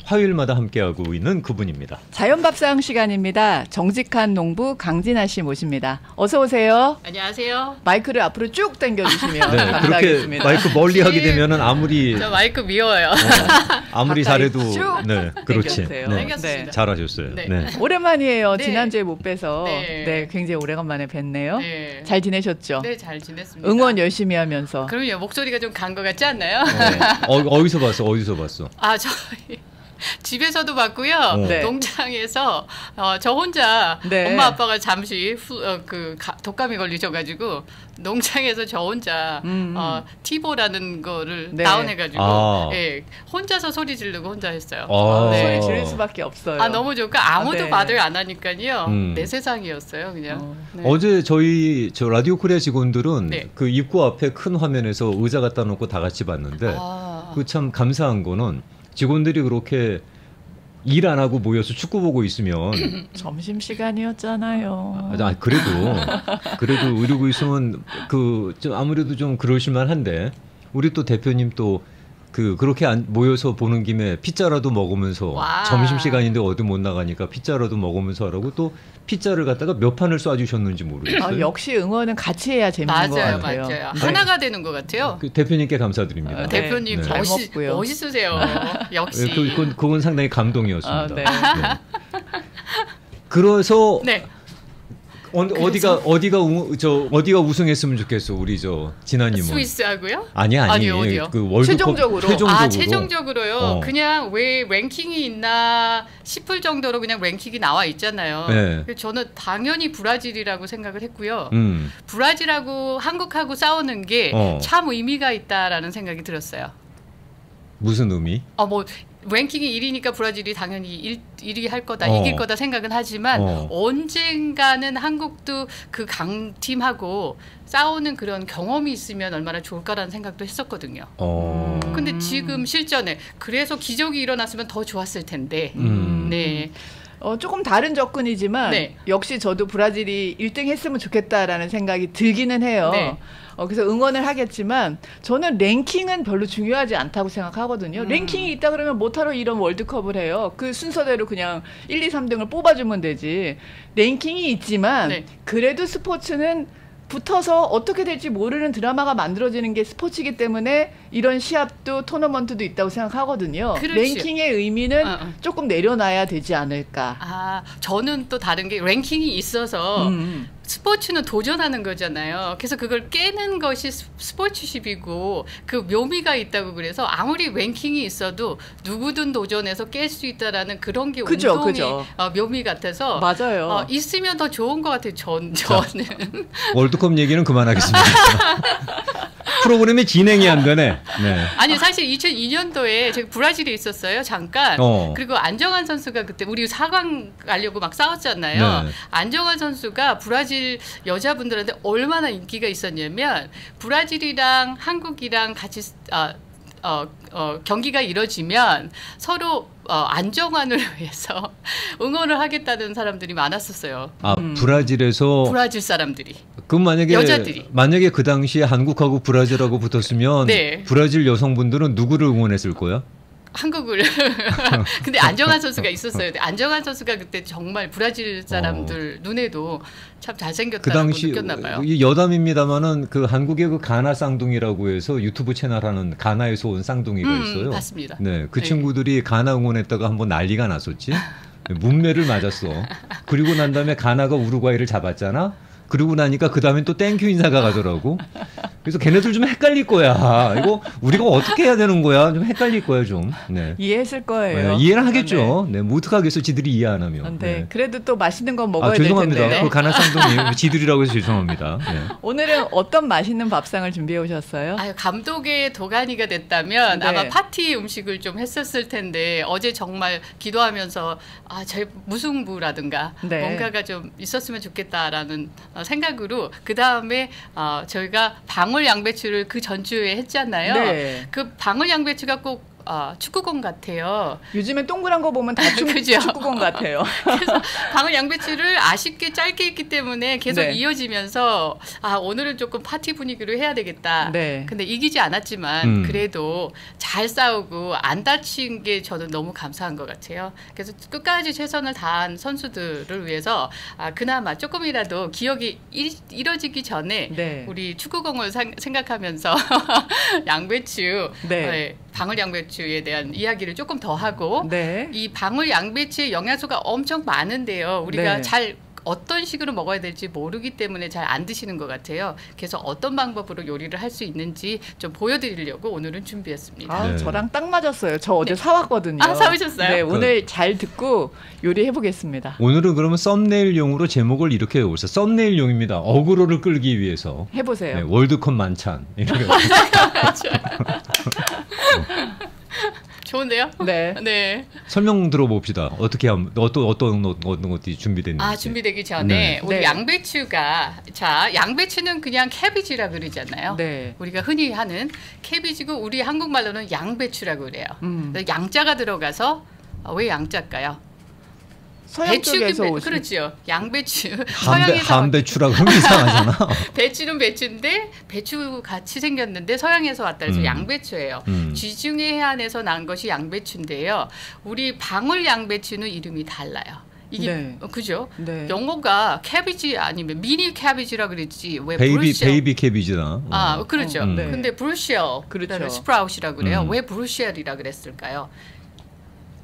화요일마다 함께하고 있는 그분입니다. 자연밥상 시간입니다. 정직한 농부 강진아 씨 모십니다. 어서 오세요. 안녕하세요. 마이크를 앞으로 쭉 당겨주시면 네, 감사하겠습니다. 그렇게 마이크 멀리 하게 되면은 아무리 저 마이크 미워요. 아무리 잘해도 네, 그렇지. 당겨주세요. 네, 당겼습니다. 잘하셨어요. 네. 네. 오랜만이에요. 네. 지난주에 못 뵈서 네. 굉장히 오래간만에 뵀네요. 네. 잘 지내셨죠? 네, 잘 지냈습니다. 응원 열심히 하면서. 그럼요. 목소리가 좀 간 것 같지 않나요? 어디서 봤어? 어디서 봤어? 아, 저희 집에서도 봤고요. 네. 농장에서 저 혼자 네. 엄마 아빠가 잠시 독감이 걸리셔가지고 농장에서 저 혼자 티보라는 거를 네. 다운해가지고 아. 예, 혼자서 소리 지르고 혼자 했어요. 아. 네. 소리 지를 수밖에 없어요. 아, 너무 좋고 아무도 네. 말을 안 하니까요. 음. 내 세상이었어요, 그냥. 네. 어제 저희 라디오 코리아 직원들은 네. 그 입구 앞에 큰 화면에서 의자 갖다 놓고 다 같이 봤는데 아. 그 참 감사한 거는 직원들이 그렇게 일 안 하고 모여서 축구 보고 있으면 점심 시간이었잖아요. 그래도 이러고 있으면 좀 아무래도 좀 그러실만 한데 우리 또 대표님 또 그렇게 모여서 보는 김에 피자라도 먹으면서 와. 점심시간인데 어디 못 나가니까 피자라도 먹으면서 하라고 또 피자를 갖다가 몇 판을 쏴주셨는지 모르겠어요. 역시 응원은 같이 해야 재밌는 것 맞아요, 같아요. 맞아요. 네. 하나가 되는 것 같아요. 대표님께 감사드립니다. 네. 대표님 네. 잘 먹고요. 멋있으세요. 역시. 그건 상당히 감동이었습니다. 네. 네. 그래서 네. 어디가 우승했으면 좋겠어 우리 지나님은. 스위스하고요? 아니 아니요, 어디요? 그 월드컵 최종적으로. 최종적으로요. 그냥 왜 랭킹이 있나 싶을 정도로 그냥 랭킹이 나와 있잖아요. 네. 그래서 저는 당연히 브라질이라고 생각을 했고요. 브라질하고 한국하고 싸우는 게 참 의미가 있다라는 생각이 들었어요. 무슨 의미? 뭐 랭킹이 1위니까 브라질이 당연히 1위 할 거다, 이길 거다 생각은 하지만 언젠가는 한국도 그 강팀하고 싸우는 그런 경험이 있으면 얼마나 좋을까라는 생각도 했었거든요. 근데 지금 실전에 그래서 기적이 일어났으면 더 좋았을 텐데. 네. 조금 다른 접근이지만 네. 역시 저도 브라질이 1등 했으면 좋겠다라는 생각이 들기는 해요. 네. 그래서 응원을 하겠지만 저는 랭킹은 별로 중요하지 않다고 생각하거든요. 랭킹이 있다 그러면 못하러 이런 월드컵을 해요. 그 순서대로 그냥 1, 2, 3등을 뽑아주면 되지. 랭킹이 있지만 네. 그래도 스포츠는 붙어서 어떻게 될지 모르는 드라마가 만들어지는 게 스포츠이기 때문에 이런 시합도 토너먼트도 있다고 생각하거든요. 그렇지. 랭킹의 의미는 조금 내려놔야 되지 않을까. 저는 또 다른 게 랭킹이 있어서 스포츠는 도전하는 거잖아요. 그래서 그걸 깨는 것이 스포츠십이고 그 묘미가 있다고 그래서 아무리 랭킹이 있어도 누구든 도전해서 깰 수 있다라는 그런 게 운동의 묘미 같아서 맞아요. 있으면 더 좋은 것 같아요. 저는. 월드컵 얘기는 그만하겠습니다. 프로그램이 진행이 안 되네. 네. 아니 사실 2002년도에 제가 브라질에 있었어요. 잠깐. 그리고 안정환 선수가 그때 우리 4강 가려고 막 싸웠잖아요. 네. 안정환 선수가 브라질 여자분들한테 얼마나 인기가 있었냐면 브라질이랑 한국이랑 같이 경기가 이뤄지면 서로 안정환을 위해서 응원을 하겠다는 사람들이 많았었어요. 브라질에서 브라질 사람들이. 그럼 여자들이. 만약에 그 당시에 한국하고 브라질하고 붙었으면 네. 브라질 여성분들은 누구를 응원했을 거야? 한국을. 근데 안정환 선수가 있었어요. 안정환 선수가 그때 정말 브라질 사람들 눈에도 참 잘생겼다고 그 당시 느꼈나 봐요. 여담입니다만은 그 한국의 그 가나 쌍둥이라고 해서 유튜브 채널 하는 가나에서 온 쌍둥이가 있어요. 봤습니다. 네, 그 친구들이 가나 응원했다가 한번 난리가 났었지. 문매를 맞았어. 그리고 난 다음에 가나가 우루과이를 잡았잖아. 그러고 나니까 그 다음엔 또 땡큐 인사가 가더라고. 그래서 걔네들 좀 헷갈릴 거야. 이거 우리가 어떻게 해야 되는 거야? 좀 헷갈릴 거야 좀. 네. 이해했을 거예요. 네, 이해는 하겠죠. 네, 뭐 어떡하겠어. 지들이 이해 안 하면. 네. 그래도 또 맛있는 건 먹어야 될 죄송합니다. 텐데. 그 가나쌍둥이 지들이라고 해서 죄송합니다. 네. 오늘은 어떤 맛있는 밥상을 준비해 오셨어요? 감독의 도가니가 됐다면 네. 아마 파티 음식을 좀 했었을 텐데 어제 정말 기도하면서 제 무승부라든가 네. 뭔가가 좀 있었으면 좋겠다라는 생각으로 그 다음에 저희가 방울 양배추를 그 전주에 했잖아요. 네. 그 방울 양배추가 꼭 축구공 같아요. 요즘에 동그란 거 보면 다 그죠? 축구공 같아요. 그래서 방울 양배추를 아쉽게 짧게 했기 때문에 계속 네. 이어지면서 오늘은 조금 파티 분위기로 해야 되겠다. 네. 근데 이기지 않았지만 그래도 잘 싸우고 안 다친 게 저는 너무 감사한 것 같아요. 그래서 끝까지 최선을 다한 선수들을 위해서 그나마 조금이라도 기억이 이뤄지기 전에 네. 우리 축구공을 생각하면서 양배추, 네. 방울 양배추에 대한 이야기를 조금 더 하고 네. 이 방울 양배추의 영양소가 엄청 많은데요. 우리가 네. 잘 어떤 식으로 먹어야 될지 모르기 때문에 잘 안 드시는 것 같아요. 그래서 어떤 방법으로 요리를 할 수 있는지 좀 보여드리려고 오늘은 준비했습니다. 네. 저랑 딱 맞았어요. 저 어제 사왔거든요. 사오셨어요? 네, 오늘 잘 듣고 요리해 보겠습니다. 오늘은 그러면 썸네일용으로 제목을 이렇게 해보세요. 썸네일용입니다. 어그로를 끌기 위해서. 해보세요. 네, 월드컵 만찬. 이렇게. 좋은데요? 네. 네. 설명 들어봅시다. 어떻게 하면 어떤 것들이 준비됐는지. 준비되기 전에 네. 우리 네. 양배추가 양배추는 그냥 캐비지라 그러잖아요. 네. 우리가 흔히 하는 캐비지고 우리 한국말로는 양배추라고 그래요. 양자가 들어가서 왜 양자일까요? 서양 쪽에서 오신 그렇죠. 양배추. 한배추라 그러면 이상하잖아. 배추는 배추인데 배추 같이 생겼는데 서양에서 왔다 해서 양배추예요. 지중해 해안에서 난 것이 양배추인데요. 우리 방울 양배추는 이름이 달라요. 이게 네. 그죠? 네. 영어가 캐비지 아니면 미니 캐비지라 그랬지. 왜 베이비 캐비지나. 그렇죠. 네. 근데 브루쉘, 그렇죠. 스프라웃이라고 그래요. 왜 브루쉘이라 그랬을까요?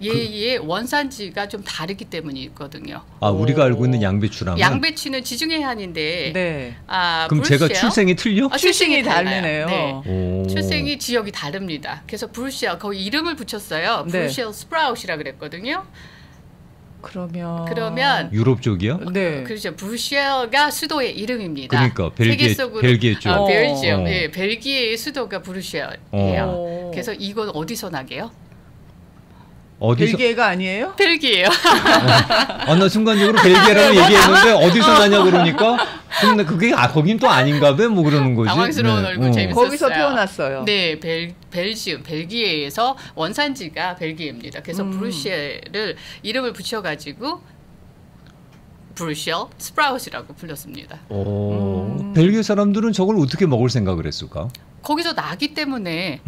얘의 원산지가 좀 다르기 때문이거든요. 우리가 알고 있는 양배추랑. 양배추는 지중해 해안인데. 네. 그럼 브루쉘? 제가 출생이 틀려? 출생이 달라요. 다르네요. 네. 출생이 지역이 다릅니다. 그래서 브루쉘 거기 이름을 붙였어요. 네. 브루쉘 스프라웃이라 그랬거든요. 그러면 유럽 쪽이요? 네. 그렇죠. 브루셀가 수도의 이름입니다. 그러니까 세계 속으로 벨기에 쪽. 벨지엄. 네, 벨기에의 수도가 브루셀이에요. 그래서 이건 어디서 나게요? 벨기에가 아니에요? 벨기에요. 나 순간적으로 벨기에라고 얘기했는데 어디서 나냐 그러니까 근데 그게 거긴 또 아닌가 봐 뭐 그러는 거지. 당황스러운 얼굴 재밌었어요. 거기서 태어났어요. 네, 벨지움, 벨기에에서 원산지가 벨기에입니다. 그래서 브루셀을 이름을 붙여가지고 브루셀 스프라웃이라고 불렀습니다. 벨기에 사람들은 저걸 어떻게 먹을 생각을 했을까? 거기서 나기 때문에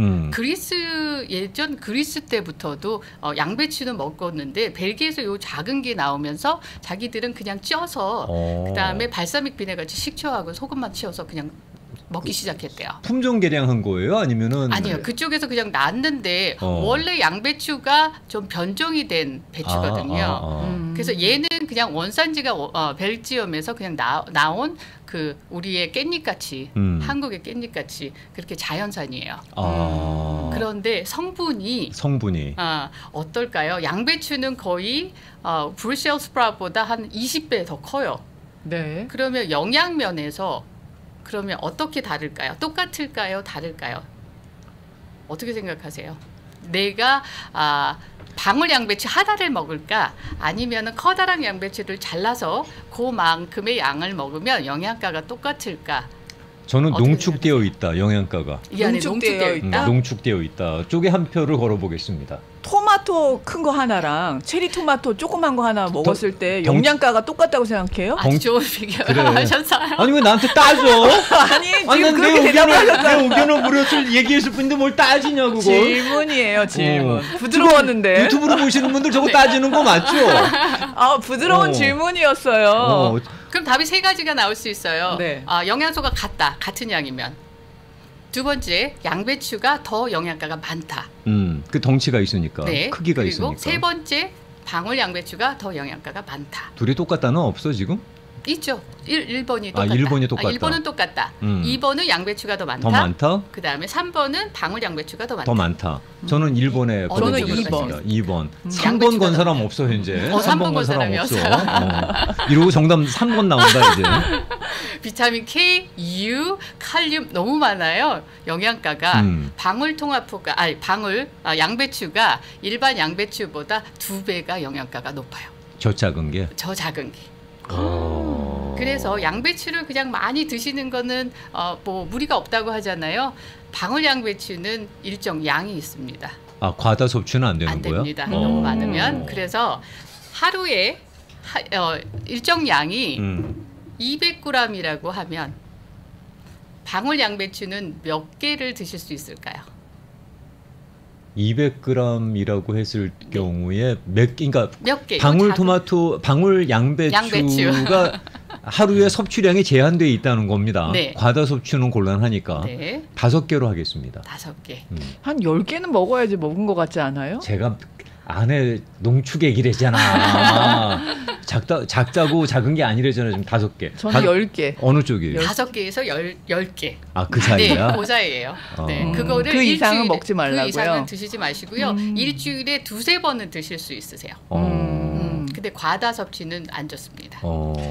예전 그리스 때부터도 양배추는 먹었는데 벨기에에서 요 작은 게 나오면서 자기들은 그냥 쪄서 그다음에 발사믹 비네같이 식초하고 소금만 치워서 그냥 먹기 시작했대요. 품종 개량한 거예요? 아니면은 아니요. 그쪽에서 그냥 났는데 원래 양배추가 좀 변종이 된 배추거든요. 그래서 얘는 그냥 원산지가 벨지엄에서 그냥 나온 그 우리의 깻잎같이 한국의 깻잎같이 그렇게 자연산이에요. 그런데 성분이 어떨까요? 양배추는 거의 브루셀 스프라웃보다 한 20배 더 커요. 네. 그러면 영양면에서 그러면 어떻게 다를까요? 똑같을까요? 다를까요? 어떻게 생각하세요? 내가 방울 양배추 하나를 먹을까? 아니면 커다란 양배추를 잘라서 그만큼의 양을 먹으면 영양가가 똑같을까? 저는 농축되어 있다. 영양가가. 이 안에 농축되어 있다? 농축되어 있다. 쪽에 한 표를 걸어보겠습니다. 토마토 큰 거 하나랑 체리 토마토 조그만 거 하나 먹었을 때 영양가가 똑같다고 생각해요? 아주 좋은 비교 하셨어요. 아니 왜 나한테 따져? 아니 지금 그렇게 내 의견을 무릇을 얘기했을 뿐인데 뭘 따지냐 그거. 질문이에요 질문. 부드러웠는데. 유튜브로 보시는 분들 저거 따지는 거 맞죠? 부드러운 질문이었어요. 그럼 답이 세 가지가 나올 수 있어요. 네. 영양소가 같은 양이면. 두 번째, 양배추가 더 영양가가 많다. 그 덩치가 있으니까, 네. 크기가 그리고 있으니까. 세 번째, 방울 양배추가 더 영양가가 많다. 둘이 똑같다는 없어 지금? 있죠. 1번이 똑같다. 1번이 똑같다. 1번은 똑같다. 2번은 양배추가 더 많다. 더 많다? 그 다음에 3번은 방울 양배추가 더 많다. 더 많다. 저는 1번에 저는 2번. 3번 건 사람 없어 현재. 3번 건 사람이 없어. 이러고 정답 3번 나온다 이제. 비타민 K, U, 칼륨 너무 많아요. 영양가가 방울통합효과 양배추가 일반 양배추보다 2배가 영양가가 높아요. 저 작은 게. 그래서 양배추를 그냥 많이 드시는 거는 무리가 없다고 하잖아요. 방울 양배추는 일정 양이 있습니다. 아, 과다 섭취는 안 되는 안 거야? 됩니다. 너무 많으면. 그래서 하루에 일정 양이 200g이라고 하면 방울 양배추는 몇 개를 드실 수 있을까요? 200g이라고 했을 경우에 그러니까 몇 개? 방울토마토, 방울 양배추가 하루에 섭취량이 제한되어 있다는 겁니다. 네. 과다 섭취는 곤란하니까 네. 5개로 하겠습니다. 5개. 한 10개는 먹어야지 먹은 것 같지 않아요? 제가 안에 농축액이래잖아. 작다고 작은 게 아니래잖아. 지금 5개. 저는 10개. 어느 쪽이에요? 5개에서 10개. 아, 그 사이야? 네, 그 사이예요. 네, 그거를 그 이상은 일주일에- 먹지 말라고요? 그 이상은 드시지 마시고요. 일주일에 2-3번은 드실 수 있으세요. 근데 과다 섭취는 안 좋습니다.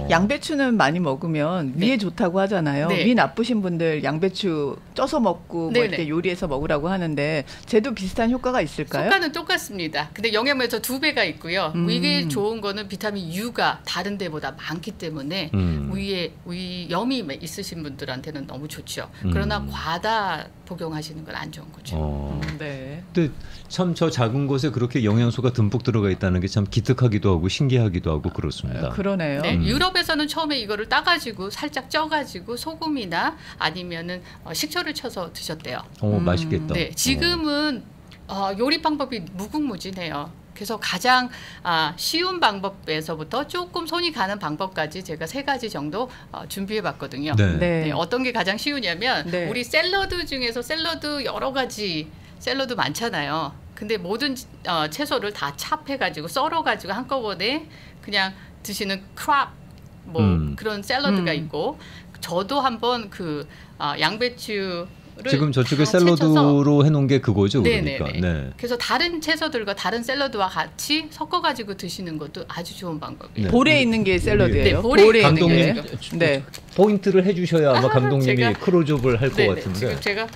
양배추는 많이 먹으면 네. 위에 좋다고 하잖아요. 네. 위 나쁘신 분들 양배추 쪄서 먹고 뭐 네네. 이렇게 요리해서 먹으라고 하는데 쟤도 비슷한 효과가 있을까요? 효과는 똑같습니다. 근데 영양면에서 2배가 있고요. 위에 좋은 거는 비타민 U가 다른 데보다 많기 때문에 위 염이 있으신 분들한테는 너무 좋죠. 그러나 과다 복용하시는 건 안 좋은 거죠. 네. 근데 참 저 작은 것에 그렇게 영양소가 듬뿍 들어가 있다는 게 참 기특하기도 하고 신기하기도 하고 그렇습니다. 그러네요. 네, 유럽에서는 처음에 이거를 따가지고 살짝 쪄가지고 소금이나 아니면은 식초를 쳐서 드셨대요. 맛있겠다. 네, 지금은 요리 방법이 무궁무진해요. 그래서 가장 쉬운 방법에서부터 조금 손이 가는 방법까지 제가 3가지 정도 준비해봤거든요. 네. 네. 네, 어떤 게 가장 쉬우냐면 네. 우리 샐러드 중에서 샐러드 여러 가지 샐러드 많잖아요. 근데 모든 채소를 다 찹해가지고 썰어가지고 한꺼번에 그냥 드시는 크랍 뭐 그런 샐러드가 있고 저도 한번 그 양배추 지금 저쪽에 샐러드로 해놓은 게 그거죠, 그러니까. 네네네. 네. 그래서 다른 채소들과 다른 샐러드와 같이 섞어가지고 드시는 것도 아주 좋은 방법이에요. 네. 볼에 있는 게 샐러드예요. 네, 볼에 있는 있는 게. 감독님 네. 포인트를 해주셔야 아마 감독님이 제가- 크로즈업을 할 것 네네, 같은데. 지금 제가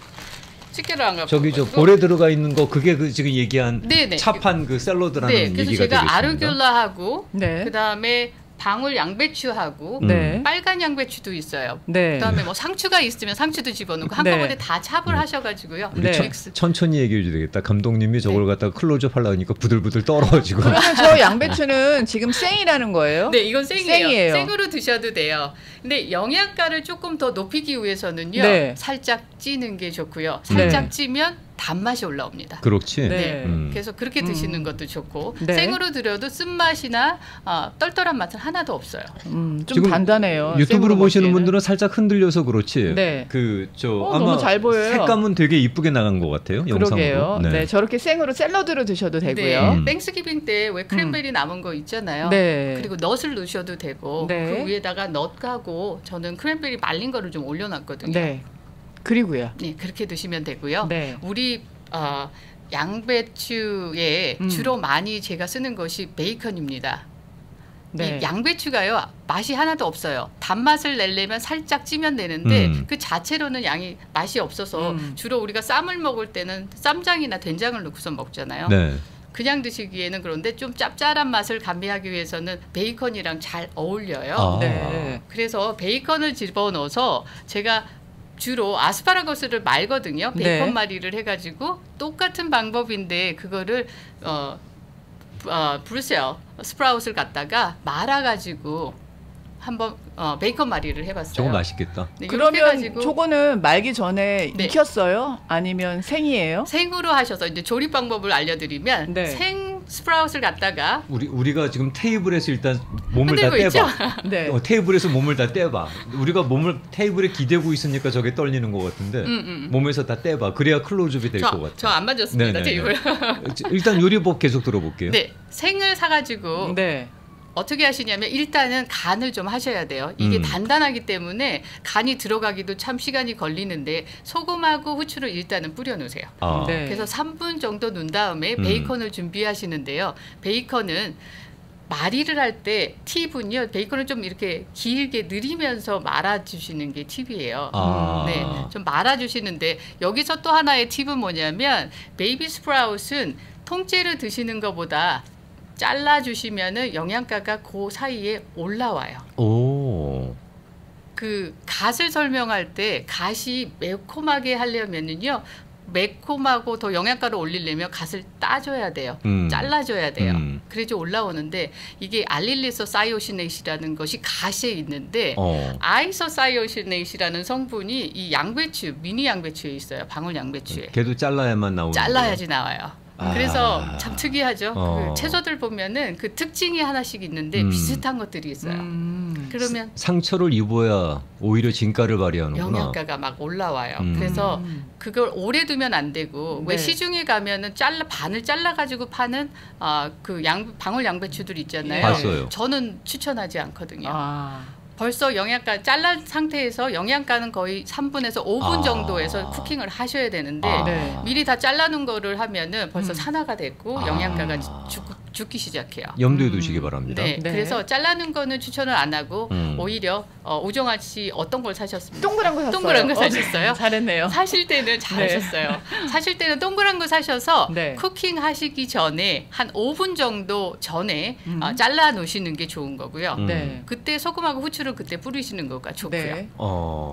집게를 안 갖고 저기 저 있어가지고. 볼에 들어가 있는 거 그게 그 지금 얘기한 네네. 찹한 그 샐러드라는 네, 그래서 얘기가 제가 되겠습니다. 아르귤라하고 네. 그다음에 방울 양배추하고 네. 빨간 양배추도 있어요. 네. 그다음에 뭐 상추가 있으면 상추도 집어넣고 네. 한꺼번에 다 찹을 하셔가지고요. 우리 네. 천천히 얘기해 줘야 되겠다. 감독님이 저걸 갖다가 클로즈업 하려니까 부들부들 떨어지고. 그러면 저 양배추는 지금 생이라는 거예요? 네, 이건 생이에요. 생이에요. 생으로 드셔도 돼요. 근데 영양가를 조금 더 높이기 위해서는요. 네. 살짝 찌는 게 좋고요. 살짝 찌면 단맛이 올라옵니다. 그렇지. 네. 네. 그래서 그렇게 드시는 것도 좋고 네. 생으로 드려도 쓴맛이나 떨떨한 맛은 하나도 없어요. 좀 지금 단단해요. 유튜브로 생으로 보시는 먹기에는. 분들은 살짝 흔들려서 그렇지. 네. 아마 너무 잘 보여요. 색감은 되게 이쁘게 나간 것 같아요. 그러게요. 영상으로. 네. 저렇게 생으로 샐러드로 드셔도 되고요. 네. 땡스기빙 때 왜 크랜베리 남은 거 있잖아요. 네. 그리고 넛을 넣으셔도 되고 네. 그 위에다가 넛하고 저는 크랜베리 말린 거를 좀 올려놨거든요. 네. 그리고요. 네, 그렇게 드시면 되고요. 네. 우리 양배추에 주로 많이 제가 쓰는 것이 베이컨입니다. 네. 이 양배추가요 맛이 하나도 없어요. 단맛을 내려면 살짝 찌면 되는데 그 자체로는 양이 맛이 없어서 주로 우리가 쌈을 먹을 때는 쌈장이나 된장을 넣고서 먹잖아요. 네. 그냥 드시기에는 그런데 좀 짭짤한 맛을 감미하기 위해서는 베이컨이랑 잘 어울려요. 아. 네. 그래서 베이컨을 집어넣어서 제가 주로 아스파라거스를 말거든요. 베이컨 네. 말이를 해가지고 똑같은 방법인데 그거를 브루셀 스프라웃을 갖다가 말아가지고 한번 베이컨 말이를 해봤어요. 저거 맛있겠다. 네, 이렇게 그러면 해가지고 저거는 말기 전에 네. 익혔어요? 아니면 생이에요? 생으로 하셔서 이제 조리 방법을 알려드리면 네. 생 스프라웃을 갖다가 우리가 지금 테이블에서 일단 몸을 다 흔들고 떼봐. 네. 테이블에서 몸을 다 떼봐. 우리가 몸을 테이블에 기대고 있으니까 저게 떨리는 것 같은데 몸에서 다 떼봐. 그래야 클로즈업이 될 것 같아. 저 안 만졌습니다. 네네네. 테이블. 일단 요리법 계속 들어볼게요. 네, 생을 사가지고 네. 어떻게 하시냐면 일단은 간을 좀 하셔야 돼요. 이게 단단하기 때문에 간이 들어가기도 참 시간이 걸리는데 소금하고 후추를 일단은 뿌려 놓으세요. 아. 네. 그래서 3분 정도 넣은 다음에 베이컨을 준비하시는데요. 베이컨은 말이를 할 때 팁은요. 베이컨을 좀 이렇게 길게 늘리면서 말아주시는 게 팁이에요. 아. 네, 좀 말아주시는데 여기서 또 하나의 팁은 뭐냐면 베이비 스프라웃은 통째로 드시는 것보다 잘라주시면은 영양가가 그 사이에 올라와요. 오. 그 갓을 설명할 때 갓이 매콤하게 하려면은요 매콤하고 더 영양가를 올리려면 갓을 따줘야 돼요. 잘라줘야 돼요. 그래야지 올라오는데 이게 알릴리소사이오시네이트라는 것이 갓에 있는데 아이소사이오시네이트라는 성분이 이 양배추, 미니 양배추에 있어요. 방울 양배추에. 걔도 잘라야만 나오는 잘라야지 나와요. 그래서 참 특이하죠. 어. 그 채소들 보면은 그 특징이 하나씩 있는데 비슷한 것들이 있어요. 그러면 상처를 입어야 오히려 진가를 발휘하는구나. 영양가가 막 올라와요. 그래서 그걸 오래 두면 안 되고 왜 네. 시중에 가면은 반을 잘라 가지고 파는 그 방울 양배추들 있잖아요. 봤어요. 저는 추천하지 않거든요. 아. 벌써 영양가 잘란 상태에서 영양가는 거의 3분에서 5분 정도에서 쿠킹을 하셔야 되는데 네. 미리 다 잘라놓은 거를 하면은 벌써 산화가 됐고 영양가가 죽기 시작해요. 염두에 두시기 바랍니다. 네, 네. 그래서 잘라놓은 거는 추천을 안 하고 오히려 오정아 씨 어떤 걸 사셨습니까? 동그란 거 샀어요. 동그란 거 사셨어요? 잘했네요. 사실 때는 잘하셨어요. 사실 때는 동그란 거 사셔서 네. 쿠킹 하시기 전에 한 5분 정도 전에 잘라 놓으시는 게 좋은 거고요. 네. 그때 소금하고 후추를 그때 뿌리시는 거가 좋고요. 네.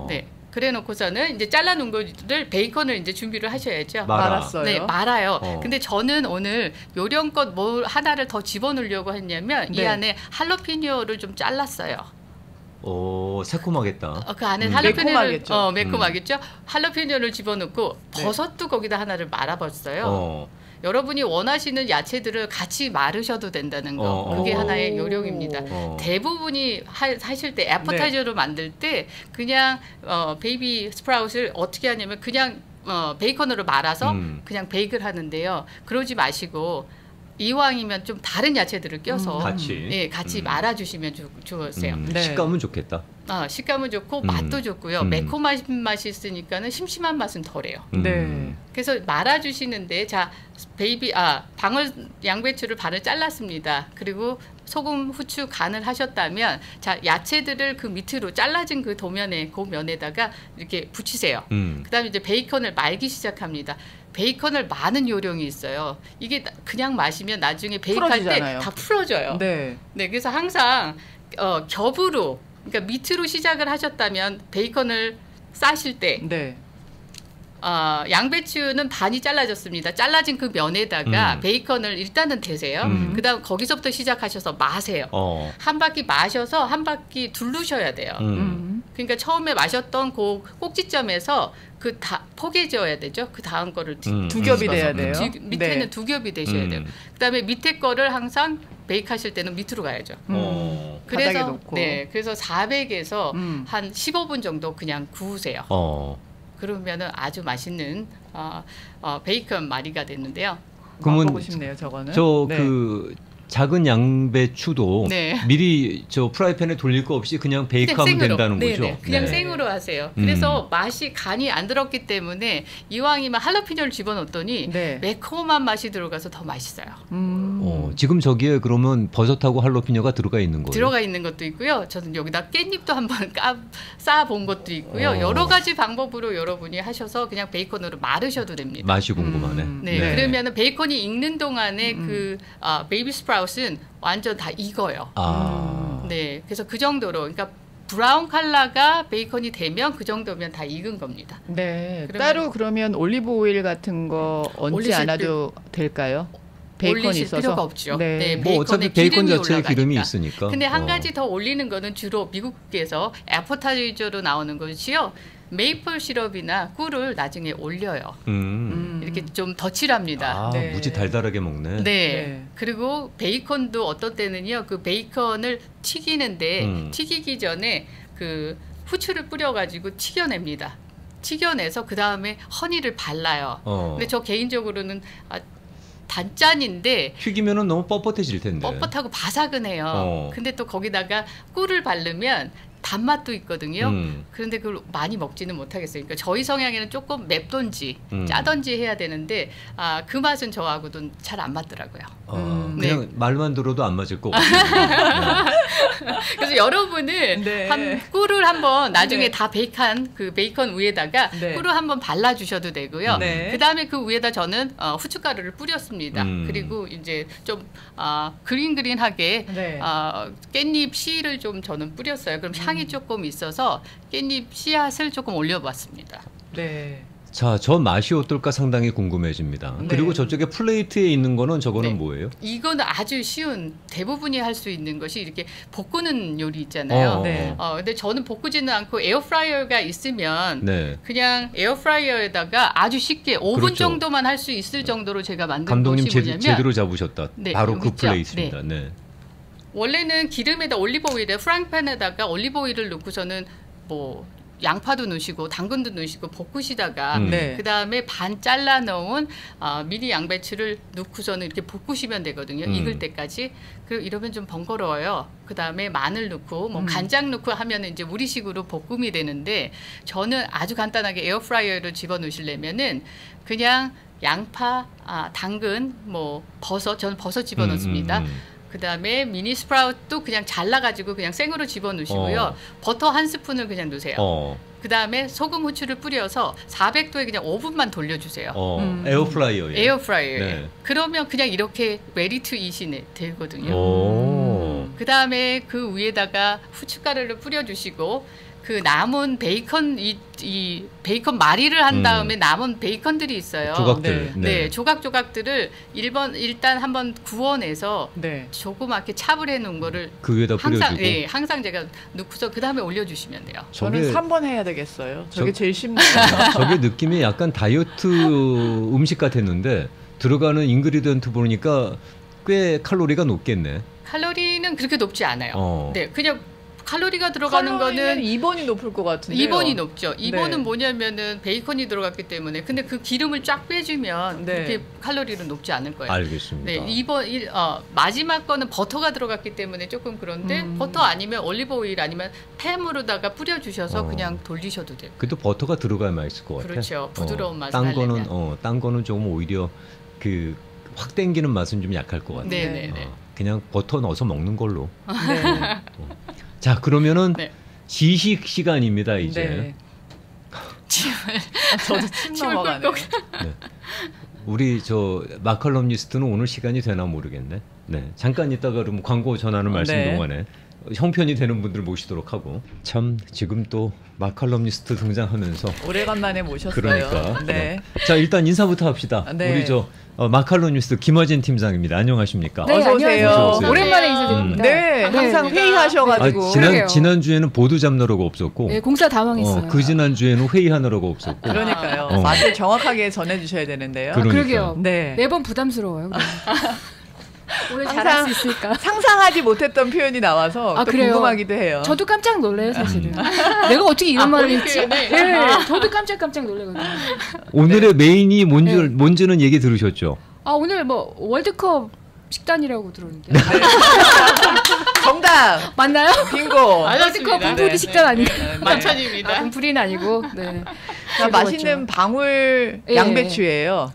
네. 그래 놓고서는 이제 잘라 놓은 거를 베이컨을 이제 준비를 하셔야죠. 말았어요. 네, 말아요. 근데 저는 오늘 요령껏 뭘 하나를 더 집어넣으려고 했냐면 이 네. 안에 할로피뇨를 좀 잘랐어요. 오, 새콤하겠다. 그 안에 매콤하겠죠. 매콤하겠죠. 할로피뇨를 집어넣고 버섯도 거기다 하나를 말아봤어요. 여러분이 원하시는 야채들을 같이 마르셔도 된다는 거. 그게 하나의 요령입니다. 대부분이 하실 때 애퍼타이저로 만들 때 그냥 베이비 스프라웃을 어떻게 하냐면 그냥 베이컨으로 말아서 그냥 베이크를 하는데요. 그러지 마시고 이왕이면 좀 다른 야채들을 껴서 같이 말아주시면 좋으세요. 네. 식감은 좋겠다. 식감은 좋고 맛도 좋고요. 매콤한 맛이 있으니까는 심심한 맛은 덜해요. 네. 그래서 말아주시는데 자 방울 양배추를 반을 잘랐습니다. 그리고 소금, 후추 간을 하셨다면 자 야채들을 그 밑으로 잘라진 그 면에다가 이렇게 붙이세요. 그다음에 이제 베이컨을 말기 시작합니다. 베이컨을 마는 요령이 있어요. 이게 그냥 마시면 나중에 베이크할 때 다 풀어져요. 네. 네, 그래서 항상 겹으로 그러니까 밑으로 시작을 하셨다면 베이컨을 싸실 때 네. 양배추는 반이 잘라졌습니다. 잘라진 그 면에다가 베이컨을 일단은 대세요. 그다음 거기서부터 시작하셔서 마세요. 한 바퀴 마셔서 한 바퀴 두르셔야 돼요. 그러니까 처음에 마셨던 그 꼭지점에서 포개져야 되죠. 그 다음 거를 두 겹이 돼야 돼요. 밑에는 네. 두 겹이 되셔야 돼요. 그다음에 밑에 거를 항상 베이크하실 때는 밑으로 가야죠. 바닥에 놓고. 그래서 400에서 한 15분 정도 그냥 구우세요. 그러면은 아주 맛있는 베이컨 마리가 됐는데요. 그러면 먹고 싶네요, 저거는. 그 작은 양배추도 미리 저 프라이팬에 돌릴 거 없이 그냥 베이크하면 된다는 거죠. 그냥 생으로 하세요. 그래서 맛이 간이 안 들었기 때문에 이왕이면 할라피뇨를 집어넣었더니 매콤한 맛이 들어가서 더 맛있어요. 지금 저기에 그러면 버섯하고 할로피뇨가 들어가 있는 거예요? 들어가 있는 것도 있고요. 저는 여기다 깻잎도 한번 쌓아본 것도 있고요. 여러 가지 방법으로 여러분이 하셔서 그냥 베이컨으로 마르셔도 됩니다. 맛이 궁금하네. 네. 그러면 베이컨이 익는 동안에 그 베이비 스프라웃은 완전 다 익어요. 네, 그래서 그 정도로 그러니까 브라운 컬러가 베이컨이 되면 그 정도면 다 익은 겁니다. 네. 따로 그러면 올리브 오일 같은 거 얹지 않아도 될까요? 베이컨이 올리실 있어서. 필요가 없죠. 네. 뭐 어차피 베이컨 자체에 올라가니까. 기름이 있으니까. 근데 한 가지 더 올리는 거는 주로 미국에서 애퍼타이저로 나오는 것이요. 메이플 시럽이나 꿀을 나중에 올려요. 이렇게 좀 덧칠합니다. 무지 달달하게 먹네. 네. 그리고 베이컨도 어떤 때는요. 그 베이컨을 튀기는데 튀기기 전에 그 후추를 뿌려가지고 튀겨냅니다. 튀겨내서 그 다음에 허니를 발라요. 근데 저 개인적으로는 단짠인데 튀기면은 너무 뻣뻣해질 텐데. 뻣뻣하고 바사근해요. 근데 또 거기다가 꿀을 바르면 단맛도 있거든요. 그런데 그걸 많이 먹지는 못하겠어요. 그러니까 저희 성향에는 조금 맵던지 짜던지 해야 되는데 그 맛은 저하고도 잘 안 맞더라고요. 그냥 말만 들어도 안 맞을 거 같아요. 그래서 여러분은 꿀을 한번 나중에 다 베이컨 그 베이컨 위에다가 꿀을 한번 발라주셔도 되고요. 그 다음에 그 위에다 저는 후춧가루를 뿌렸습니다. 그리고 이제 좀 그린그린하게 깻잎 씨를 좀 저는 뿌렸어요. 그럼 향이 조금 있어서 깻잎 씨앗을 조금 올려봤습니다. 네. 자, 저 맛이 어떨까 상당히 궁금해집니다. 네. 그리고 저쪽에 플레이트에 있는 거는 저거는 네. 뭐예요? 이거는 아주 쉬운 대부분이 할 수 있는 것이 이렇게 볶는 요리 있잖아요. 네. 근데 저는 볶지는 않고 에어프라이어가 있으면 네. 그냥 에어프라이어에다가 아주 쉽게 5분 그렇죠. 정도만 할 수 있을 정도로 제가 만든 감독님 것이 뭐냐면 제대로 잡으셨다. 네, 바로 여기 그 있죠? 플레이트입니다. 네. 원래는 기름에다 올리브오일에 프라이팬에다가 올리브오일을 넣고서는 뭐 양파도 넣으시고 당근도 넣으시고 볶으시다가 네. 그다음에 반 잘라 넣은 미니 양배추를 넣고서는 이렇게 볶으시면 되거든요. 익을 때까지. 그리고 이러면 좀 번거로워요. 그다음에 마늘 넣고 뭐 간장 넣고 하면은 이제 우리식으로 볶음이 되는데 저는 아주 간단하게 에어프라이어로 집어넣으시려면은 그냥 양파, 당근, 뭐 버섯, 저는 버섯 집어넣습니다. 그다음에 미니 스프라웃도 그냥 잘라가지고 그냥 생으로 집어넣으시고요. 버터 한 스푼을 그냥 넣으세요. 그다음에 소금, 후추를 뿌려서 400도에 그냥 5분만 돌려주세요. 에어프라이어에. 에어프라이어에. 네. 그러면 그냥 이렇게 레디 투 이시 되거든요. 그다음에 그 위에다가 후춧가루를 뿌려주시고 그 남은 베이컨 이 베이컨 마리를 한 다음에 남은 베이컨들이 있어요. 조각들. 네, 조각조각들을 일단 한번 구워내서 네. 조그맣게 찹을 해놓은 거를 그 위에다 뿌려주고. 항상 제가 넣고서 그 다음에 올려주시면 돼요. 저는 3번 해야 되겠어요. 저게 제일 쉽네요. 저게 느낌이 약간 다이어트 음식 같았는데 들어가는 인그리디언트 보니까 꽤 칼로리가 높겠네. 칼로리는 그렇게 높지 않아요. 네, 그냥 칼로리가 들어가는 거는 2번이 높을 것 같은데요. 2번이 높죠. 2번은 네. 뭐냐면은 베이컨이 들어갔기 때문에 근데 그 기름을 쫙 빼주면 네. 그렇게 칼로리는 높지 않을 거예요. 알겠습니다. 네, 2번 마지막 거는 버터가 들어갔기 때문에 조금 그런데 버터 아니면 올리브 오일 아니면 햄으로다가 뿌려주셔서 그냥 돌리셔도 돼요. 그래도 버터가 들어가야 맛있을 것 같아. 그렇죠. 부드러운 맛을 딴 하려면. 거는 딴 거는 조금 오히려 그 확 땡기는 맛은 좀 약할 것 같아. 네네네. 그냥 버터 넣어서 먹는 걸로. 네. 자, 그러면은 네. 시식 시간입니다 이제. 네. 저도 침 넘어가네요. 네. 우리 저 마칼럼니스트는 오늘 시간이 되나 모르겠네. 네, 잠깐 있다가 그러면 광고 전하는 말씀 네. 동안에 형편이 되는 분들 모시도록 하고. 참 지금 또 마칼럼니스트 등장하면서 오래간만에 모셨어요. 그러니까. 네. 자, 일단 인사부터 합시다. 네. 우리 저 마칼럼니스트 김어진 팀장입니다. 안녕하십니까? 네, 어서 오세요. 안녕하세요. 오세요. 오랜만에 인사드립니다. 네, 항상 네. 회의하셔가지고. 그러게요. 지난 주에는 보도 잡느라고 없었고. 네, 공사 다 망했어요. 그 지난 주에는 회의하느라고 없었고. 그러니까요. 맛을 정확하게 전해주셔야 되는데요. 그러니까. 그러게요. 네. 매번 부담스러워요. 오늘 항상 잘할 수 있을까? 상상하지 못했던 표현이 나와서 또 그래요? 궁금하기도 해요. 저도 깜짝 놀래요, 사실은. 내가 어떻게 이런 말을 본인 했지? 표현에? 네, 저도 깜짝 놀래거든요. 오늘의 메인이 네. 뭔지는 얘기 들으셨죠? 오늘 뭐 월드컵 식단이라고 들었는데. 정답! 맞나요? 빙고! 월드컵 분풀이 식단 아닌가? 만찬입니다. 분풀이는 아니고. 네. 자, 맛있는 방울 예. 양배추예요.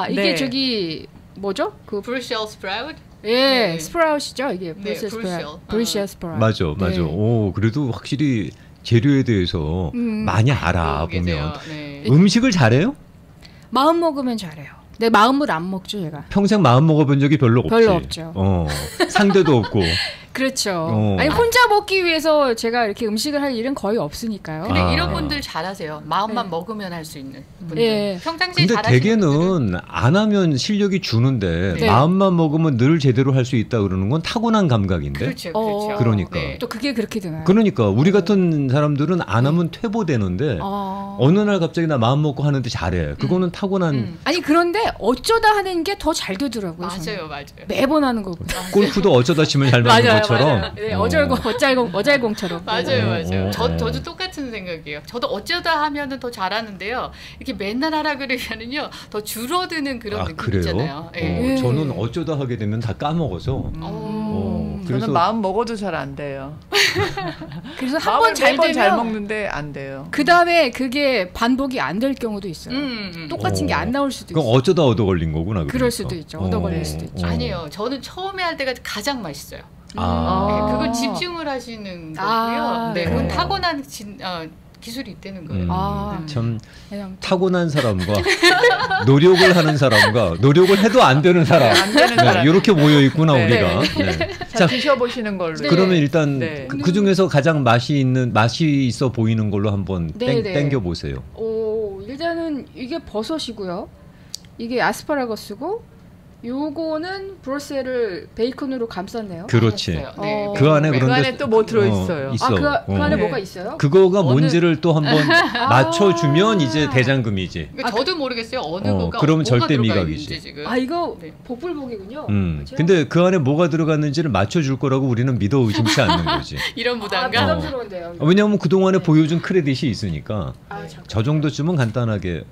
이게 네. 저기 뭐죠? 그 브루셀 스프라웃? 예, 네. 스프라웃이죠, 이게. 네, 브루셀. 브루셀 스프라웃. 맞아. 네. 오, 그래도 확실히 재료에 대해서 많이 알아 보면. 네. 음식을 잘해요? 마음 먹으면 잘해요. 내 마음을 안 먹죠, 제가. 평생 마음 먹어본 적이 별로 없지. 별로 없죠. 상대도 없고. 그렇죠. 아니 혼자 먹기 위해서 제가 이렇게 음식을 할 일은 거의 없으니까요. 근데 이런 분들 잘하세요. 마음만 먹으면 할 수 있는 분들. 예. 평상시에 근데 잘하시는 분들은 대개는 안 하면 실력이 주는데 네. 마음만 먹으면 늘 제대로 할 수 있다 그러는 건 타고난 감각인데. 그렇죠, 그렇죠. 그러니까. 네. 또 그게 그렇게 되나요? 그러니까 우리 같은 사람들은 안 하면 퇴보되는데 어느 날 갑자기 나 마음 먹고 하는데 잘해. 그거는 타고난. 아니 그런데 어쩌다 하는 게 더 잘 되더라고요. 저는. 맞아요. 매번 하는 거보다. 골프도 어쩌다 치면 잘 맞는 것처럼. 네, 어잘공처럼. 맞아요. 저도 똑같은 생각이에요. 저도 어쩌다 하면은 더 잘하는데요. 이렇게 맨날 하라 그러면은요 더 줄어드는 그런 느낌 그래요? 있잖아요. 예. 저는 어쩌다 하게 되면 다 까먹어서. 저는 마음 먹어도 잘 안 돼요. 그래서 한 번 잘 매번 되면 잘 먹는데 안 돼요. 그 다음에 그게 반복이 안 될 경우도 있어요. 똑같은 게 안 나올 수도 있어요. 그럼 어쩌다 얻어 걸린 거구나. 그럴 그러니까. 수도 있죠. 얻어 걸릴 수도 있죠. 아니에요. 저는 처음에 할 때가 가장 맛있어요. 아. 네, 그건 집중을 하시는 거고요. 네, 그건 네. 타고난 기술이 있다는 거예요. 참 그냥 타고난 사람과 노력을 하는 사람과 노력을 해도 안 되는 사람, 안 되는 사람. 이렇게 모여 있구나 네. 우리가. 네. 자, 드셔보시는 걸로. 그러면 일단 네. 그 중에서 가장 맛이 있어 보이는 걸로 한번 네, 네. 땡겨 보세요. 오 일단은 이게 버섯이고요. 이게 아스파라거스고 요거는 브로셀을 베이컨으로 감쌌네요. 그렇지. 네. 그 안에 그 그런데 안에 또 뭐 들어있어요. 있어. 그 안에 네. 뭐가 있어요? 그거가 어느- 뭔지를 또 한번 맞춰주면 이제 대장금이지. 그러니까 저도 모르겠어요. 어느 거가 그러면 뭐가 절대 들어가 미각이지. 있는지 지금. 아 이거 네. 복불복이군요. 그렇죠. 근데 그 안에 뭐가 들어갔는지를 맞춰줄 거라고 우리는 믿어 의심치 않는 거지. 이런 아, 부담감. 부담스러운데요. 왜냐하면 그동안에 보여준 크레딧이 있으니까 아 잠깐. 저 정도쯤은 간단하게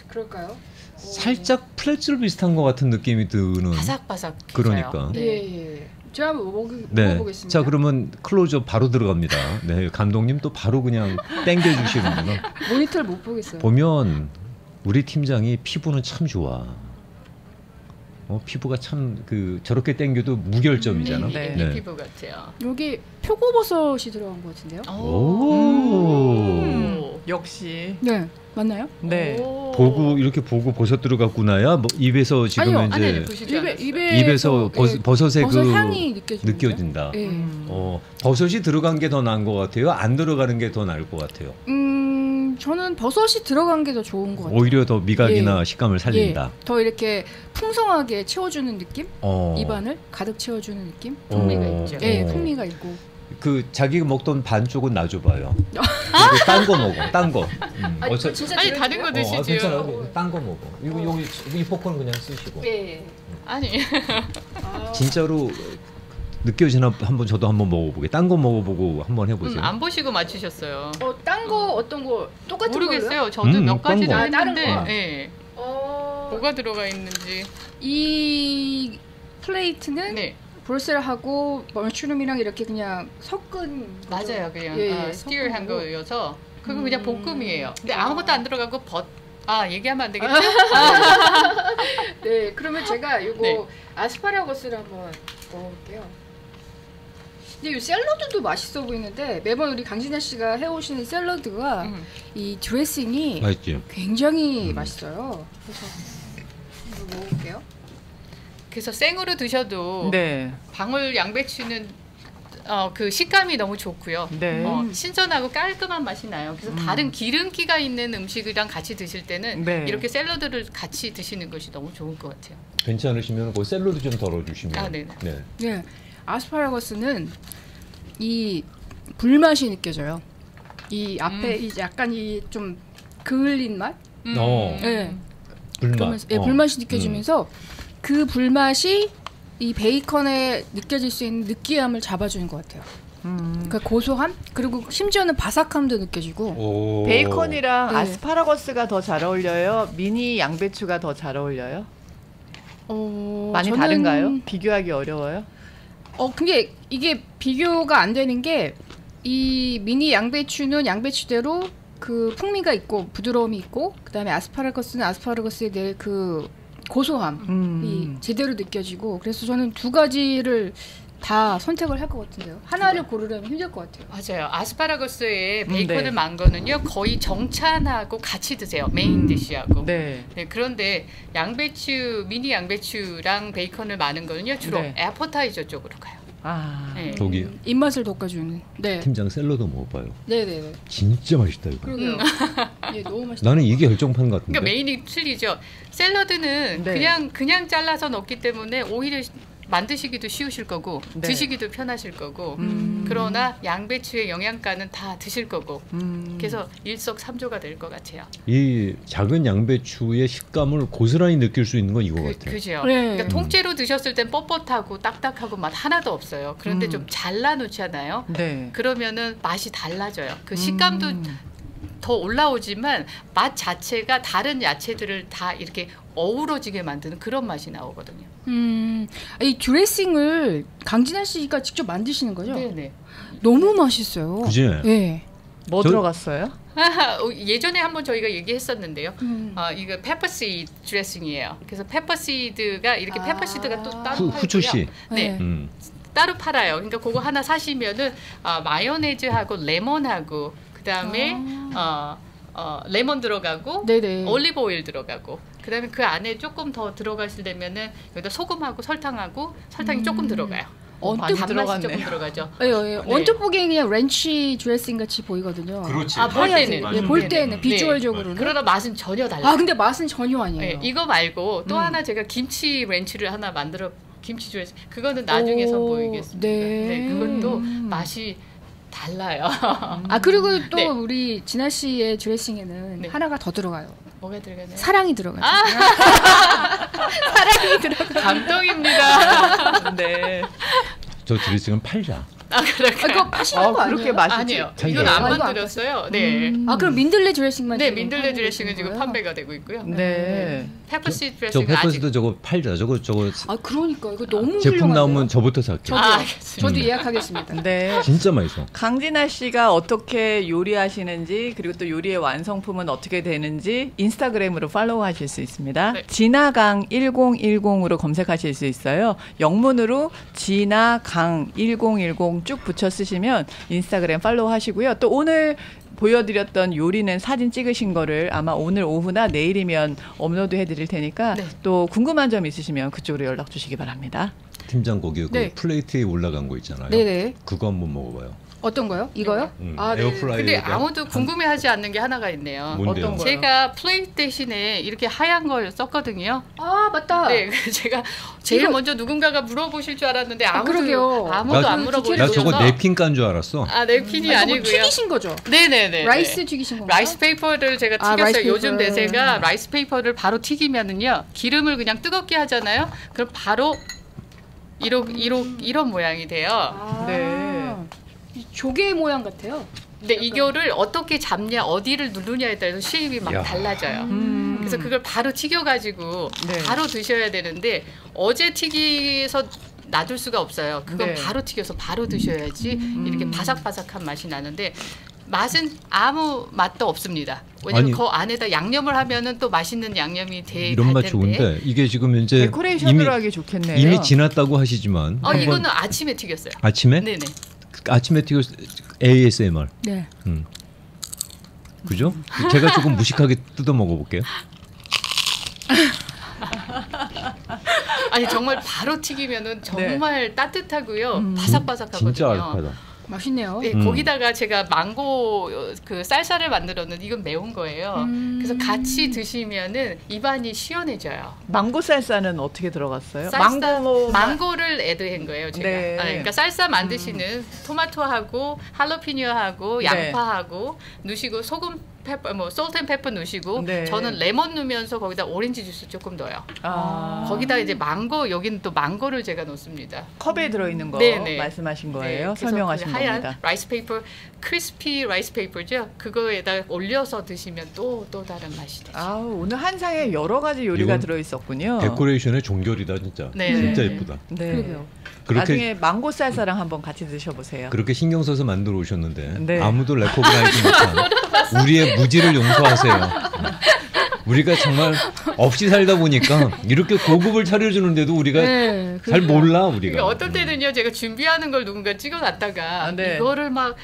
그럴까요? 살짝 프레첼 비슷한 것 같은 느낌이 드는. 바삭바삭. 그러니까. 예. 제가 한번 네. 먹어보겠습니다. 자 그러면 클로즈업 바로 들어갑니다. 네 감독님 또 바로 그냥 땡겨주시는구나. 모니터를 못 보겠어요. 보면 우리 팀장이 피부는 참 좋아. 피부가 참 저렇게 땡겨도 무결점이잖아. 네. 네. 피부 같아요. 여기 표고버섯이 들어간 것 같은데요? 오. 역시. 네. 맞나요? 네. 오. 보고 이렇게 보고 버섯 들어갔구나야 뭐 입에서 지금 아니요. 아니, 이제 보시지 않았어요. 입에서 버섯의 버섯 그 향이 느껴집니다. 느껴진다. 예. 버섯이 들어간 게 더 나은 것 같아요. 안 들어가는 게 더 나을 것 같아요. 저는 버섯이 들어간 게 더 좋은 것 같아요. 오히려 더 미각이나 식감을 살린다. 예. 더 이렇게 풍성하게 채워주는 느낌? 어. 입안을 가득 채워주는 느낌? 풍미가 어. 있죠. 예, 어. 풍미가 있고. 그 자기가 먹던 반쪽은 놔줘봐요. 딴 거 먹어. 딴 거. 아니, 그거 진짜 아니 들어있어요? 다른 거 드시죠. 괜찮아요. 딴 거 먹어. 이거 여기 이 포크는 그냥 쓰시고. 예. 아니 아, 진짜로 느껴지나 한번 저도 한번 먹어보게. 딴 거 먹어보고 한번 해보세요. 안 보시고 맞추셨어요. 딴 거 어떤 거 똑같은 거요? 모르겠어요. 저도 몇 딴 가지를 거. 다른 했는데 거. 예. 뭐가 들어가 있는지. 이 플레이트는 네 브로셀하고 머쉬룸이랑 이렇게 그냥 섞은 거죠? 맞아요. 그냥 예, 스티어한 섞은 거여서 그거 그냥 볶음이에요. 근데 아무것도 안 들어가고 얘기하면 안 되겠죠? 네, 그러면 제가 이거 네. 아스파라거스를 한번 먹어볼게요. 근데 이 샐러드도 맛있어 보이는데 매번 우리 강진아 씨가 해오시는 샐러드가 이 드레싱이 맛있지? 굉장히 맛있어요. 그래서 이거 먹어볼게요. 그래서 생으로 드셔도 네. 방울 양배추는 그 식감이 너무 좋고요. 네. 신선하고 깔끔한 맛이 나요. 그래서 다른 기름기가 있는 음식이랑 같이 드실 때는 네. 이렇게 샐러드를 같이 드시는 것이 너무 좋을 것 같아요. 괜찮으시면 그 샐러드 좀 덜어주시면. 아, 네네. 네. 네, 아스파라거스는 이 불맛이 느껴져요. 이 앞에 이 약간 이 좀 그을린 맛? 네. 불맛. 불맛. 예, 불맛이 느껴지면서 그 불맛이 이 베이컨에 느껴질 수 있는 느끼함을 잡아주는 것 같아요. 그러니까 고소함 그리고 심지어는 바삭함도 느껴지고. 오. 베이컨이랑 네. 아스파라거스가 더 잘 어울려요? 미니 양배추가 더 잘 어울려요? 많이 저는- 다른가요? 비교하기 어려워요? 근데 이게 비교가 안 되는 게 이 미니 양배추는 양배추대로 그 풍미가 있고 부드러움이 있고 그다음에 아스파라거스는 아스파라거스에 대해 그 고소함이 제대로 느껴지고 그래서 저는 두 가지를 다 선택을 할 것 같은데요. 하나를 고르려면 힘들 것 같아요. 맞아요. 아스파라거스에 베이컨을 네. 만 거는요 거의 정찬하고 같이 드세요. 메인 디시하고. 네. 네, 그런데 미니 양배추랑 베이컨을 마는 거는요 주로 네. 애퍼타이저 쪽으로 가요. 아. 네. 저기 입맛을 돋궈주는. 네. 팀장 샐러드 먹어봐요. 네네네. 진짜 맛있다 이거. 그러게요. 예, 너무 맛있다. 나는 이게 결정판 같은데. 그러니까 메인이 틀리죠. 샐러드는 네. 그냥 잘라서 넣기 때문에 오히려 만드시기도 쉬우실 거고 네. 드시기도 편하실 거고 그러나 양배추의 영양가는 다 드실 거고 그래서 일석삼조가 될 것 같아요. 이 작은 양배추의 식감을 고스란히 느낄 수 있는 건 이거 같아요. 그죠. 네. 그러니까 통째로 드셨을 땐 뻣뻣하고 딱딱하고 맛 하나도 없어요. 그런데 좀 잘라놓잖아요. 네. 그러면은 맛이 달라져요. 그 식감도 더 올라오지만 맛 자체가 다른 야채들을 다 이렇게 어우러지게 만드는 그런 맛이 나오거든요. 이 드레싱을 강진아 씨가 직접 만드시는 거죠? 네네. 너무 맛있어요. 그지? 네. 뭐 저- 들어갔어요? 예전에 한번 저희가 얘기했었는데요. 이거 페퍼시드 드레싱이에요. 그래서 페퍼시드가 이렇게 페퍼시드가 또 따로 팔고요. 후추씨. 네. 따로 팔아요. 그러니까 그거 하나 사시면은 마요네즈하고 레몬하고 그다음에 레몬 들어가고 네네. 올리브 오일 들어가고 그다음에 그 안에 조금 더 들어가시려면은 여기다 소금하고 설탕이 조금 들어가요. 언뜻 많이 단맛이 들어갔네. 조금 들어가죠. 예, 예. 언뜻 보기엔 그냥 렌치 드레싱 같이 보이거든요. 그렇지. 아, 볼 때는. 예, 볼 때는 네. 비주얼적으로는. 그러나 맛은 전혀 달라요. 아 근데 맛은 전혀 아니에요. 네, 이거 말고 또 하나 제가 김치 렌치를 하나 만들어 김치 드레싱 그거는 나중에 선보이겠습니다. 네. 그것도 맛이 달라요. 아 그리고 또 네. 우리 진아 씨의 드레싱에는 네. 하나가 더 들어가요. 뭐가 들어가나요? 사랑이 들어가요. 감동입니다. 네. 저 드레싱은 팔자. 아, 그럴까요? 이거 파시는 거 그렇게 아니에요? 맛있지? 아니에요. 잘 이건 돼요. 안 아, 이거 안 만들었어요. 네. 아 그럼 민들레 드레싱만 네, 지금 민들레 판매되고 드레싱은 있는 지금 거예요? 판매가 되고 있고요. 네. 페퍼시 저 드레싱은 아직 페퍼스도 저거 팔자. 저거 아 그러니까 이거 너무 제품 훌륭한데요? 나오면 저부터 살게요. 저도요. 알겠습니다. 저도 예약하겠습니다. 네. 진짜 맛있어. 강진아 씨가 어떻게 요리하시는지 그리고 또 요리의 완성품은 어떻게 되는지 인스타그램으로 팔로우하실 수 있습니다. 네. 진아강 1010으로 검색하실 수 있어요. 영문으로 진아강 1010 쭉 붙여 쓰시면 인스타그램 팔로우하시고요. 또 오늘 보여드렸던 요리는 사진 찍으신 거를 아마 오늘 오후나 내일이면 업로드 해드릴 테니까 네. 또 궁금한 점 있으시면 그쪽으로 연락 주시기 바랍니다. 팀장 거기 그 네. 플레이트에 올라간 거 있잖아요. 네네. 그거 한번 먹어봐요. 어떤 거요? 이거요? 아, 네. 에어프라이어에 근데 아무도 궁금해하지 않는 게 하나가 있네요. 뭔데요? 어떤 거요? 제가 플레이트 대신에 이렇게 하얀 걸 썼거든요. 아 맞다. 네, 그래서 제가 제일 이거- 먼저 누군가가 물어보실 줄 알았는데 아무도 그러게요. 아무도 나- 안 물어보셔서 나 저거 냅킨 깐 줄 알았어. 아 냅킨이 아, 이거 뭐 아니고요. 튀기신 거죠? 네네네. 라이스 튀기신 건가요? 라이스 페이퍼를 제가 아, 튀겼어요. 라이스 요즘 페이퍼. 대세가 라이스 페이퍼를 바로 튀기면은요 기름을 그냥 뜨겁게 하잖아요. 그럼 바로 이런 모양이 돼요. 아, 네. 이 조개 모양 같아요. 근데 이거를 어떻게 잡냐, 어디를 누르냐에 따라서 쉐입이 막 야. 달라져요. 음. 그래서 그걸 바로 튀겨가지고 네. 바로 드셔야 되는데 어제 튀기서 놔둘 수가 없어요. 그건 네. 바로 튀겨서 바로 드셔야지 이렇게 바삭바삭한 맛이 나는데 맛은 아무 맛도 없습니다. 왜냐면 아니, 그 안에다 양념을 하면은 또 맛있는 양념이 돼. 이런 맛 텐데. 좋은데 이게 지금 이제 데코레이션으로 하기 좋겠네요. 이미 지났다고 하시지만 한번 이거는 아침에 튀겼어요. 아침에 네네. 아침에 튀겨 ASMR. 네. 그죠? 제가 조금 무식하게 뜯어 먹어볼게요. 아니 정말 바로 튀기면은 정말 따뜻하고요, 바삭바삭하거든요. 진짜 알파다. 맛있네요. 네, 거기다가 제가 망고 그 쌀쌀을 만들었는데 이건 매운 거예요. 그래서 같이 드시면은 입안이 시원해져요. 망고 쌀쌀은 어떻게 들어갔어요? 망고 망고를 애드한 거예요, 제가. 네. 그러니까 쌀쌀 만드시는 토마토하고 할로피니오하고 네. 양파하고 넣으시고 소금 페퍼 솔트앤페퍼 넣으시고 네. 저는 레몬 넣으면서 거기다 오렌지 주스 조금 넣어요. 아, 거기다 이제 망고 여기는 또 망고를 제가 넣습니다. 컵에 들어있는 거 네네. 말씀하신 거예요? 그래서 설명하신 그 하얀 겁니다. 라이스 페이퍼, 크리스피 라이스 페이퍼죠. 그거에다 올려서 드시면 또 다른 맛이 되죠. 아우, 오늘 한 상에 여러 가지 요리가 이건 들어있었군요. 데코레이션의 종결이다 진짜. 네. 진짜 네. 예쁘다. 네. 그러게요. 그렇게 나중에 망고 쌀쌀랑 한번 같이 드셔보세요. 그렇게 신경 써서 만들어 오셨는데 네. 아무도 레코그나이즈 못한 우리의 무지를 용서하세요. 우리가 정말 없이 살다 보니까 이렇게 고급을 차려주는데도 우리가 네, 잘 그러니까요. 몰라 그러니까 우리가. 어떤 때는요, 제가 준비하는 걸 누군가 찍어놨다가 아, 네.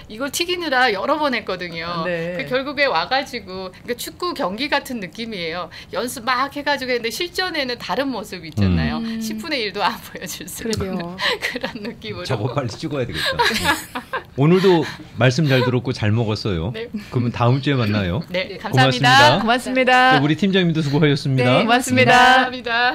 이걸 튀기느라 여러 번 했거든요. 네. 그 결국에 와가지고 그러니까 축구 경기 같은 느낌이에요. 연습 막 해가지고 했는데 실전에는 다른 모습 있잖아요. 10분의 1도 안 보여줄 수 있는 그러게요. 그런 느낌으로. 저거 빨리 찍어야 되겠다. 오늘도 말씀 잘 들었고 잘 먹었어요. 네. 그러면 다음 주에 만나요. 네, 감사합니다. 고맙습니다. 고맙습니다. 우리 팀장님도 수고하셨습니다. 네, 고맙습니다. 감사합니다.